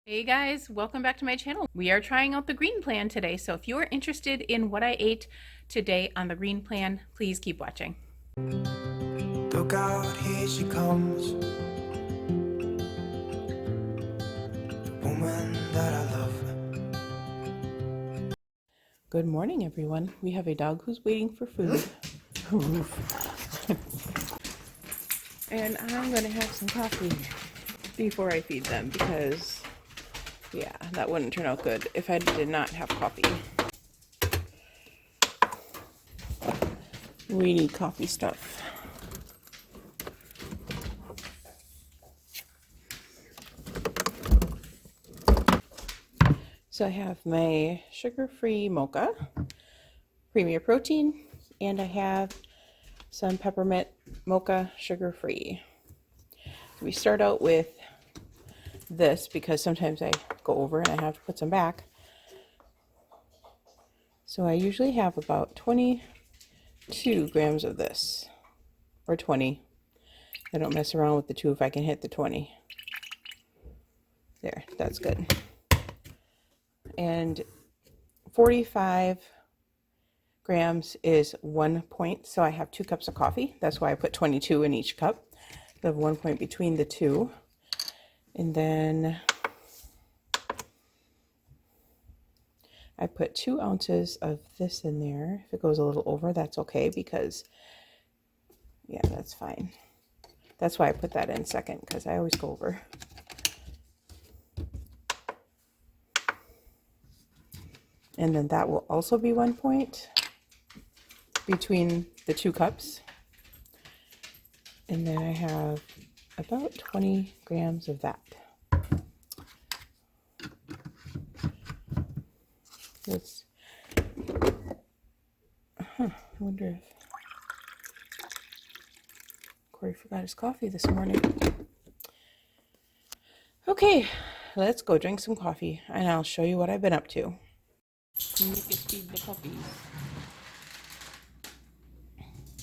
Hey guys, welcome back to my channel. We are trying out the green plan today, so if you are interested in what I ate today on the green plan, please keep watching. Look out, here she comes, the woman that I love. Good morning, everyone. We have a dog who's waiting for food. And I'm gonna have some coffee before I feed them because, yeah, that wouldn't turn out good if I did not have coffee. We need coffee stuff. So I have my sugar-free mocha, premier protein, and I have some peppermint mocha sugar-free. So we start out with this because sometimes I go over and I have to put some back. So I usually have about 22 grams of this, or 20. I don't mess around with the 2 if I can hit the 20. There, that's good. And 45 grams is 1 point, so I have 2 cups of coffee. That's why I put 22 in each cup. I have 1 point between the two. And then I put 2 ounces of this in there. If it goes a little over, that's okay because, yeah, that's fine. That's why I put that in second, because I always go over. And then that will also be 1 point between the 2 cups. And then I have about 20 grams of that. Let's, I wonder if Corey forgot his coffee this morning. Okay, let's go drink some coffee and I'll show you what I've been up to. Make us feed the puppies.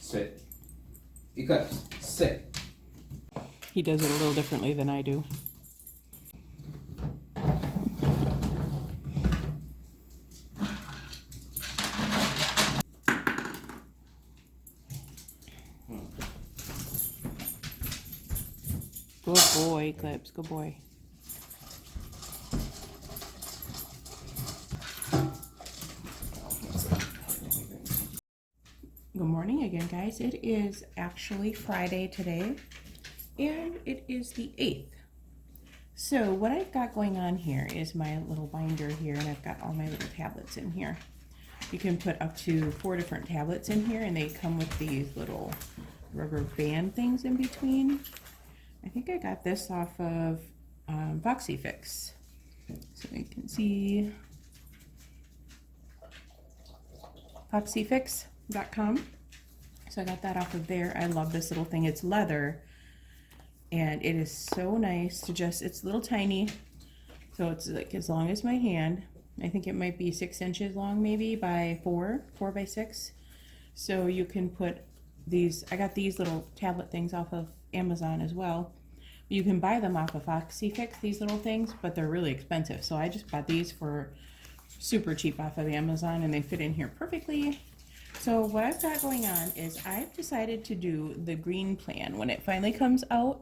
Sit. Because sit. He does it a little differently than I do. Good boy, Clips. Good boy. Good morning again, guys. It is actually Friday today, and it is the 8th. So what I've got going on here is my little binder here, and I've got all my little tablets in here. You can put up to 4 different tablets in here, and they come with these little rubber band things in between. I think I got this off of Foxy Fix. So you can see foxyfix.com. So I got that off of there. I love this little thing. It's leather, and it is so nice to just, it's little tiny. So it's like as long as my hand. I think it might be 6 inches long, maybe by 4 by 6. So you can put these, I got these little tablet things off of Amazon as well. You can buy them off of Foxy Fix, these little things, but they're really expensive. So I just bought these for super cheap off of Amazon, and they fit in here perfectly. So what I've got going on is I've decided to do the green plan when it finally comes out.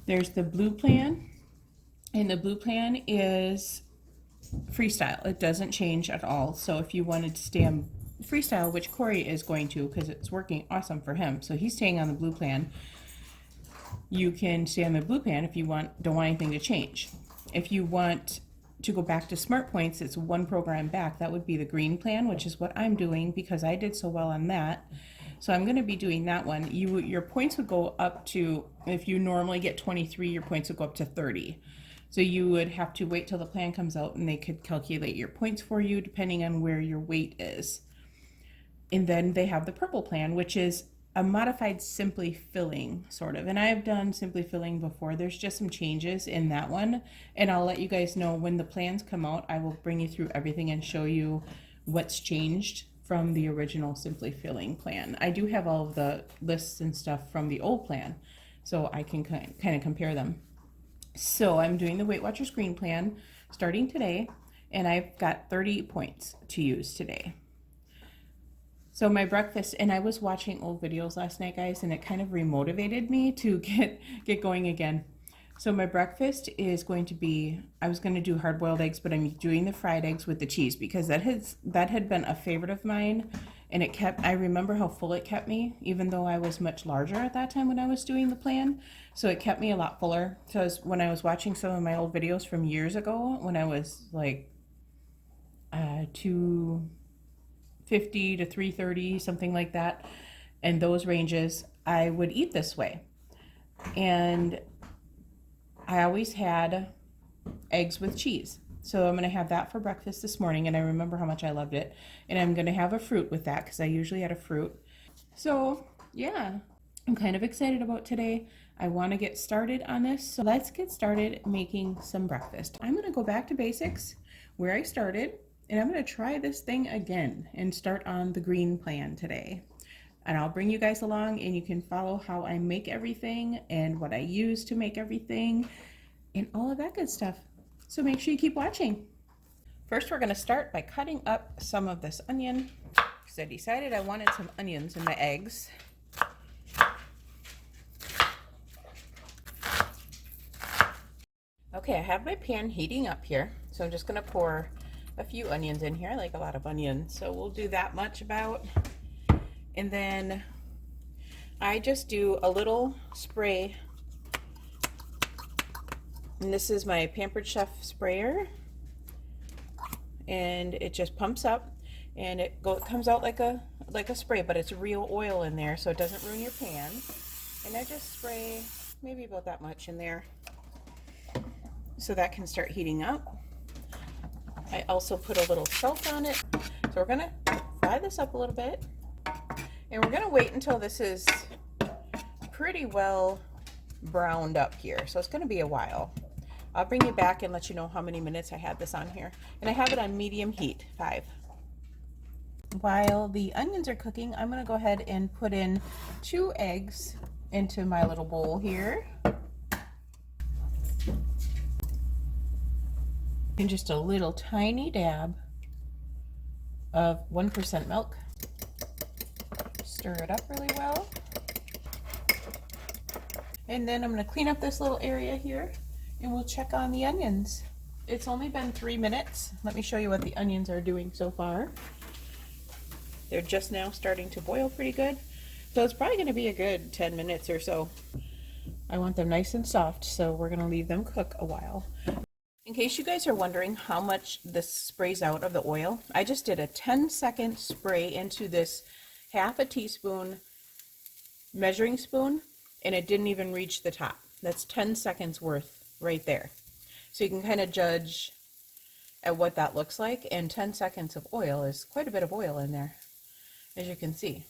There's the blue plan, and the blue plan is freestyle. It doesn't change at all. So if you wanted to stay on freestyle, which Corey is going to because it's working awesome for him, so he's staying on the blue plan. You can stay on the blue plan if you don't want anything to change. If you want to go back to Smart Points, it's 1 program back. That would be the green plan, which is what I'm doing because I did so well on that. So I'm going to be doing that one. Your points would go up to, if you normally get 23, your points would go up to 30. So you would have to wait till the plan comes out, and they could calculate your points for you depending on where your weight is. And then they have the purple plan, which is a modified Simply Filling, sort of. And I've done Simply Filling before. There's just some changes in that one. And I'll let you guys know when the plans come out. I will bring you through everything and show you what's changed from the original Simply Filling plan. I do have all of the lists and stuff from the old plan, so I can kind of compare them. So I'm doing the Weight Watchers Green Plan starting today, and I've got 30 points to use today. So my breakfast, and I was watching old videos last night, guys, and it kind of remotivated me to get going again. So my breakfast is going to be, I was going to do hard-boiled eggs, but I'm doing the fried eggs with the cheese because that had been a favorite of mine, and I remember how full it kept me, even though I was much larger at that time when I was doing the plan. So it kept me a lot fuller. So when I was watching some of my old videos from years ago, when I was like 250 to 330, something like that, and those ranges, I would eat this way. And I always had eggs with cheese. So I'm going to have that for breakfast this morning, and I remember how much I loved it. And I'm going to have a fruit with that because I usually had a fruit. So yeah, I'm kind of excited about today. I want to get started on this. So let's get started making some breakfast. I'm going to go back to basics where I started, and I'm going to try this thing again and start on the green plan today. And I'll bring you guys along, and you can follow how I make everything and what I use to make everything and all of that good stuff. So make sure you keep watching. First, we're going to start by cutting up some of this onion because I decided I wanted some onions in my eggs. Okay, I have my pan heating up here, so I'm just going to pour a few onions in here. I like a lot of onions, so we'll do that much about. And then I just do a little spray, and this is my Pampered Chef sprayer, and it just pumps up, and it comes out like a spray, but it's real oil in there, so it doesn't ruin your pan. And I just spray maybe about that much in there, so that can start heating up. I also put a little salt on it, so we're gonna fry this up a little bit. And we're gonna wait until this is pretty well browned up here. So it's gonna be a while. I'll bring you back and let you know how many minutes I had this on here. And I have it on medium heat, 5. While the onions are cooking, I'm gonna go ahead and put in 2 eggs into my little bowl here. And just a little tiny dab of 1% milk. Stir it up really well. And then I'm going to clean up this little area here, and we'll check on the onions. It's only been 3 minutes. Let me show you what the onions are doing so far. They're just now starting to boil pretty good. So it's probably going to be a good 10 minutes or so. I want them nice and soft, so we're going to leave them cook a while. In case you guys are wondering how much this sprays out of the oil, I just did a 10-second spray into this half a teaspoon measuring spoon, and it didn't even reach the top. That's 10 seconds worth right there. So you can kind of judge at what that looks like, and 10 seconds of oil is quite a bit of oil in there, as you can see.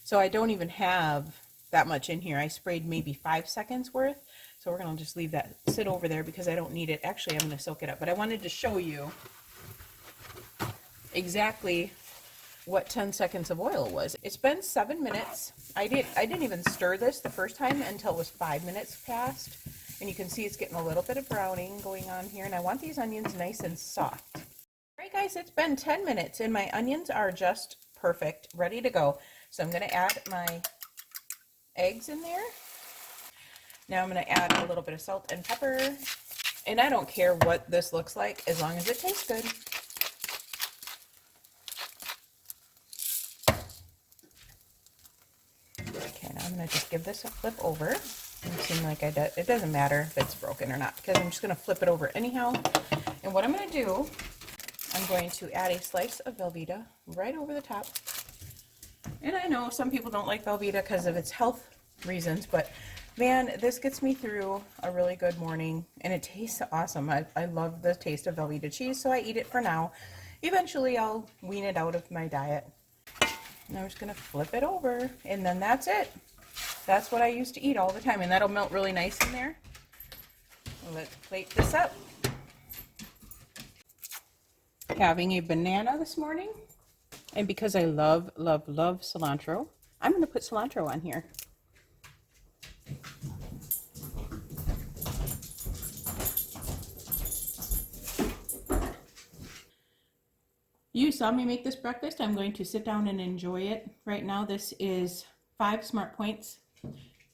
So I don't even have that much in here. I sprayed maybe 5 seconds worth, so we're going to just leave that sit over there because I don't need it. Actually, I'm going to soak it up, but I wanted to show you exactly what 10 seconds of oil was. It's been 7 minutes. I didn't even stir this the first time until it was 5 minutes past, and you can see it's getting a little bit of browning going on here, and I want these onions nice and soft. All right, guys, it's been 10 minutes, and my onions are just perfect, ready to go. So I'm going to add my eggs in there. Now I'm going to add a little bit of salt and pepper, and I don't care what this looks like as long as it tastes good. Okay, now I'm going to just give this a flip over. It seems like it doesn't matter if it's broken or not, because I'm just going to flip it over anyhow. And what I'm going to do, I'm going to add a slice of Velveeta right over the top. And I know some people don't like Velveeta because of its health reasons, but man, this gets me through a really good morning, and it tastes awesome. I love the taste of Velveeta cheese, so I eat it for now. Eventually, I'll wean it out of my diet. And I'm just going to flip it over, and then that's it. That's what I used to eat all the time, and that'll melt really nice in there. Let's plate this up. Having a banana this morning, and because I love, love, love cilantro, I'm going to put cilantro on here. You saw me make this breakfast. I'm going to sit down and enjoy it. Right now, this is 5 smart points,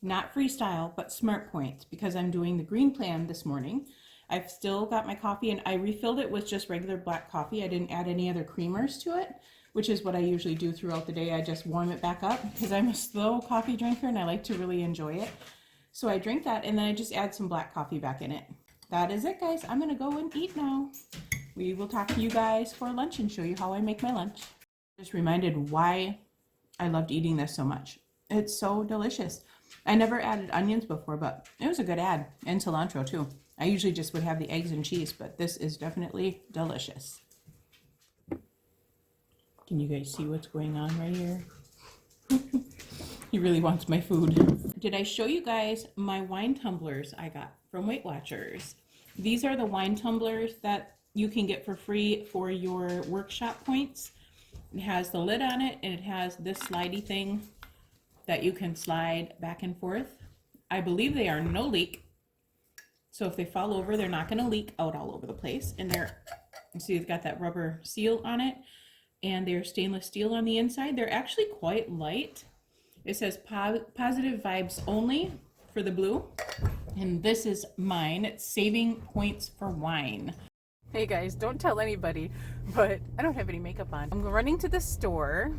not freestyle, but smart points, because I'm doing the green plan this morning. I've still got my coffee, and I refilled it with just regular black coffee. I didn't add any other creamers to it, which is what I usually do throughout the day. I just warm it back up because I'm a slow coffee drinker and I like to really enjoy it. So I drink that, and then I just add some black coffee back in it. That is it, guys. I'm gonna go and eat now. We will talk to you guys for lunch and show you how I make my lunch. Just reminded why I loved eating this so much. It's so delicious. I never added onions before, but it was a good add, and cilantro too. I usually just would have the eggs and cheese, but this is definitely delicious. Can you guys see what's going on right here? He really wants my food. Did I show you guys my wine tumblers I got from Weight Watchers? These are the wine tumblers that you can get for free for your workshop points. It has the lid on it, and it has this slidey thing that you can slide back and forth. I believe they are no leak. So if they fall over, they're not gonna leak out all over the place. And you see it's got that rubber seal on it, and they're stainless steel on the inside. They're actually quite light. It says positive vibes only for the blue. And this is mine. It's saving points for wine. Hey guys, don't tell anybody, but I don't have any makeup on. I'm running to the store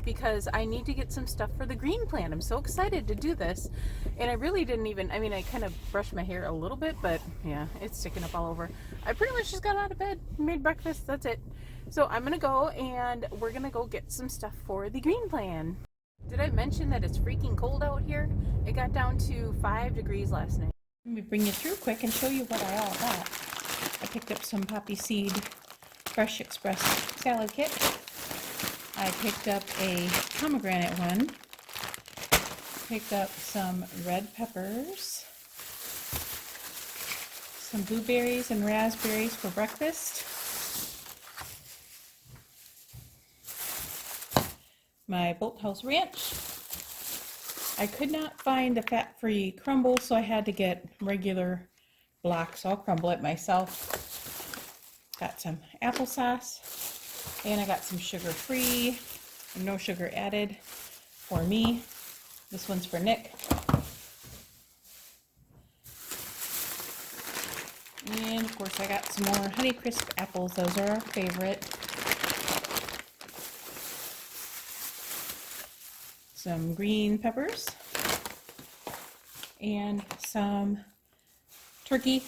because I need to get some stuff for the green plan. I'm so excited to do this. And I really didn't even, I mean, I kind of brushed my hair a little bit, but yeah, it's sticking up all over. I pretty much just got out of bed, made breakfast, that's it. So I'm gonna go and we're gonna go get some stuff for the green plan. Did I mention that it's freaking cold out here? It got down to 5 degrees last night. Let me bring you through quick and show you what I all got. I picked up some poppy seed fresh express salad kit. I picked up a pomegranate one. Picked up some red peppers. Some blueberries and raspberries for breakfast. My Bolthouse Ranch. I could not find the fat-free crumble, so I had to get regular blocks. I'll crumble it myself. Got some applesauce, and I got some sugar-free, no sugar added for me. This one's for Nick. And of course I got some more Honeycrisp apples. Those are our favorite. Some green peppers and some turkey.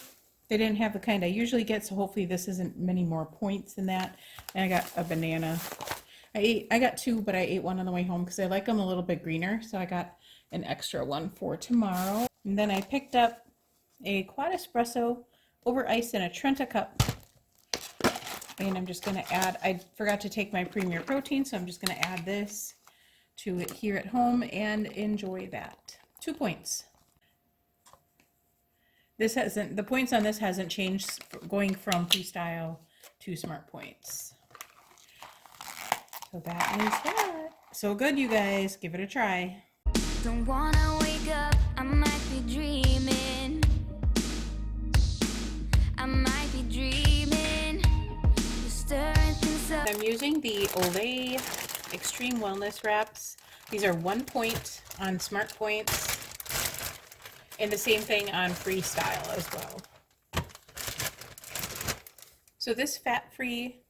They didn't have the kind I usually get, so hopefully this isn't many more points than that. And I got a banana. I got 2, but I ate one on the way home because I like them a little bit greener, so I got an extra one for tomorrow. And then I picked up a quad espresso over ice in a Trenta cup. And I'm just gonna add, I forgot to take my Premier Protein, so I'm just gonna add this to it here at home and enjoy that. 2 points. This hasn't, the points on this hasn't changed going from freestyle to smart points. So that is that. So good, you guys. Give it a try. Don't wanna wake up, I might be dreaming. I might be dreaming. Stirring things up. I'm using the Olay Extreme Wellness Wraps. These are 1 point on Smart Points, and the same thing on Freestyle as well. So this fat-free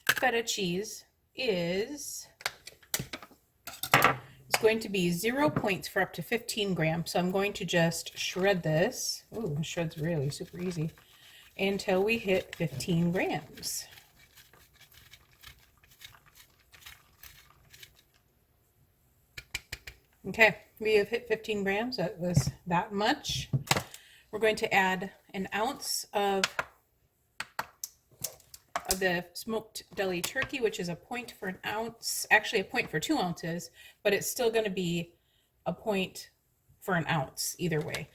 feta cheese is going to be 0 points for up to 15 grams. So I'm going to just shred this. Ooh, it shreds really super easy until we hit 15 grams. Okay, we have hit 15 grams. That was that much. We're going to add an ounce of the smoked deli turkey, which is a point for an ounce, actually a point for 2 ounces, but it's still going to be a point for an ounce either way.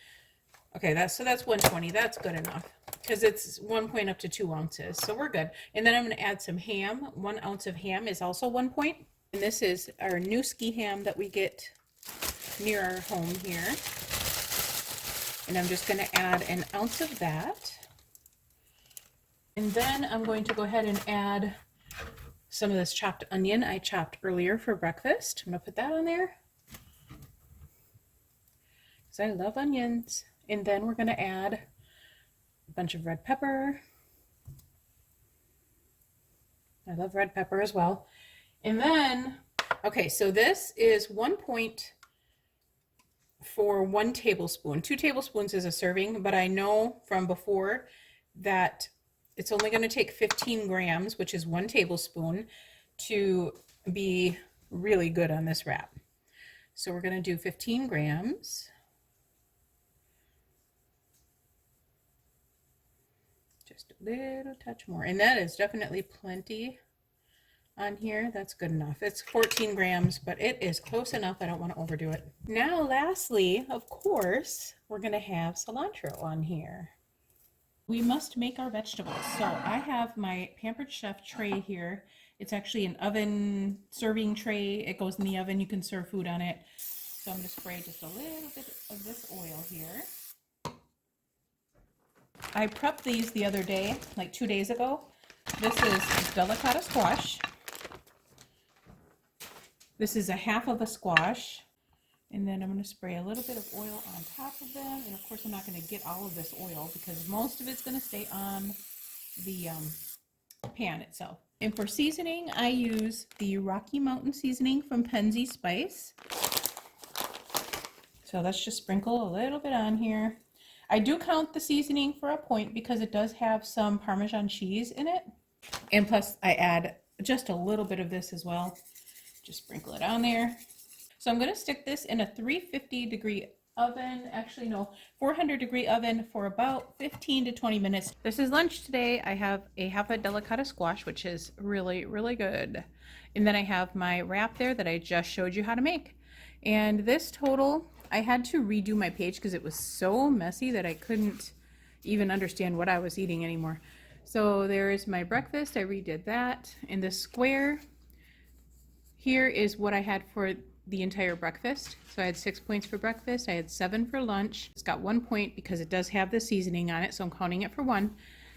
Okay, that's 120. That's good enough because it's 1 point up to 2 ounces, so we're good. And then I'm going to add some ham. 1 ounce of ham is also 1 point, and this is our new ski ham that we get near our home here. And I'm just going to add an ounce of that. And then I'm going to go ahead and add some of this chopped onion I chopped earlier for breakfast. I'm gonna put that on there because I love onions. And then we're gonna add a bunch of red pepper. I love red pepper as well. And then, okay, so this is 1 point for 1 tablespoon. 2 tablespoons is a serving, but I know from before that it's only going to take 15 grams, which is 1 tablespoon, to be really good on this wrap. So we're going to do 15 grams. Just a little touch more. And that is definitely plenty on here. That's good enough. It's 14 grams, but it is close enough. I don't want to overdo it. Now, lastly, of course, we're going to have cilantro on here. We must make our vegetables. So I have my Pampered Chef tray here. It's actually an oven serving tray. It goes in the oven. You can serve food on it. So I'm going to spray just a little bit of this oil here. I prepped these the other day, like 2 days ago. This is delicata squash. This is a half of a squash. And then I'm going to spray a little bit of oil on top of them. And of course, I'm not going to get all of this oil because most of it's going to stay on the pan itself. And for seasoning, I use the Rocky Mountain seasoning from Penzi Spice. So let's just sprinkle a little bit on here. I do count the seasoning for a point because it does have some Parmesan cheese in it. And plus, I add just a little bit of this as well. Just sprinkle it on there. So I'm going to stick this in a 350 degree oven, actually no, 400 degree oven for about 15 to 20 minutes. This is lunch today. I have a half a delicata squash, which is really, really good. And then I have my wrap there that I just showed you how to make. And this total, I had to redo my page because it was so messy that I couldn't even understand what I was eating anymore. So there is my breakfast. I redid that. And the square here is what I had for the entire breakfast. So I had 6 points for breakfast. I had 7 for lunch. It's got 1 point because it does have the seasoning on it, so I'm counting it for 1.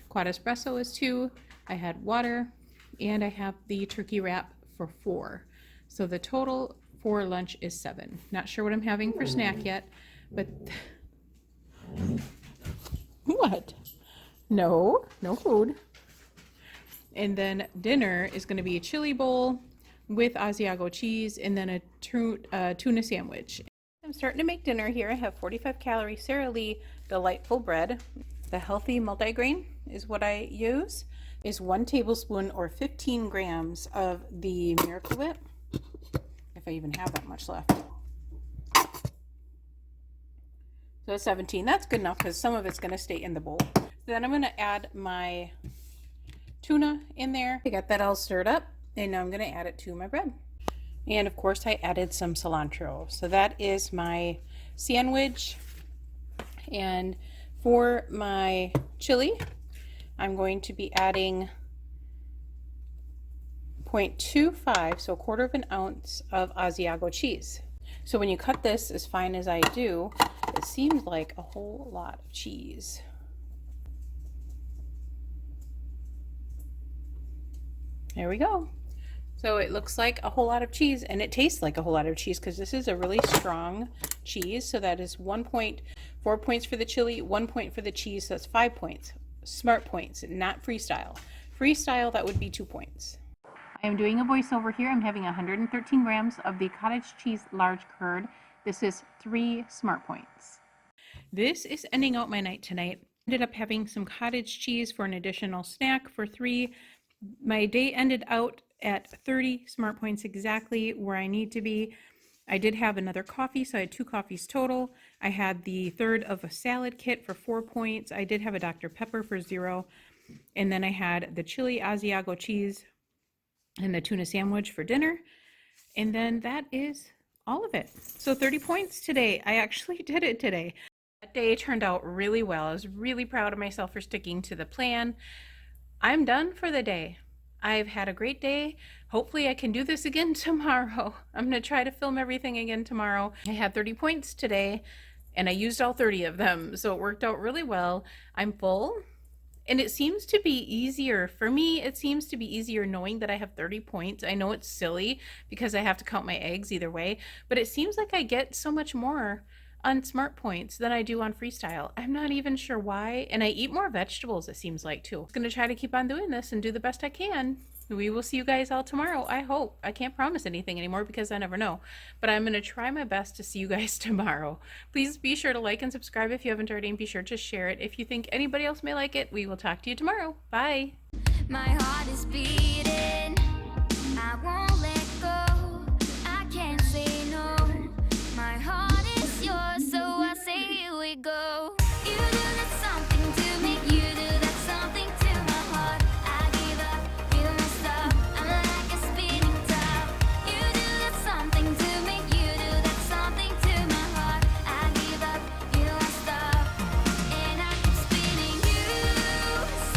Quad espresso is 2. I had water, and I have the turkey wrap for 4. So the total for lunch is 7. Not sure what I'm having for snack yet, but what? No food. And then dinner is going to be a chili bowl with Asiago cheese and then a tuna sandwich. I'm starting to make dinner here. I have 45 calorie Sara Lee Delightful bread. The healthy multigrain is what I use. Is 1 tablespoon or 15 grams of the Miracle Whip, if I even have that much left. So 17, that's good enough because some of it's going to stay in the bowl. Then I'm going to add my tuna in there. I got that all stirred up. And now I'm going to add it to my bread. And of course I added some cilantro. So that is my sandwich. And for my chili, I'm going to be adding 0.25, so 1/4 of an ounce of Asiago cheese. So when you cut this as fine as I do, it seems like a whole lot of cheese. There we go. So it looks like a whole lot of cheese, and it tastes like a whole lot of cheese because this is a really strong cheese. So that is 1 point, 4 points for the chili, 1 point for the cheese. So that's 5 points. Smart points, not freestyle. Freestyle, that would be 2 points. I am doing a voiceover here. I'm having 113 grams of the cottage cheese large curd. This is 3 smart points. This is ending out my night tonight. Ended up having some cottage cheese for an additional snack for 3. My day ended out at 30 smart points, exactly where I need to be. I did have another coffee, so I had 2 coffees total. I had the third of a salad kit for 4 points. I did have a Dr. Pepper for 0. And then I had the chili Asiago cheese and the tuna sandwich for dinner. And then that is all of it. So 30 points today. I actually did it today. That day turned out really well. I was really proud of myself for sticking to the plan. I'm done for the day. I've had a great day. Hopefully I can do this again tomorrow. I'm going to try to film everything again tomorrow. I had 30 points today and I used all 30 of them. So it worked out really well. I'm full And it seems to be easier for me. It seems to be easier knowing that I have 30 points. I know it's silly because I have to count my eggs either way, but it seems like I get so much more on smart points than I do on freestyle. I'm not even sure why. And I eat more vegetables, it seems like, too. I'm going to try to keep on doing this and do the best I can. We will see you guys all tomorrow, I hope. I can't promise anything anymore because I never know. But I'm going to try my best to see you guys tomorrow. Please be sure to like and subscribe if you haven't already, and be sure to share it if you think anybody else may like it. We will talk to you tomorrow. Bye. My heart is beating. I want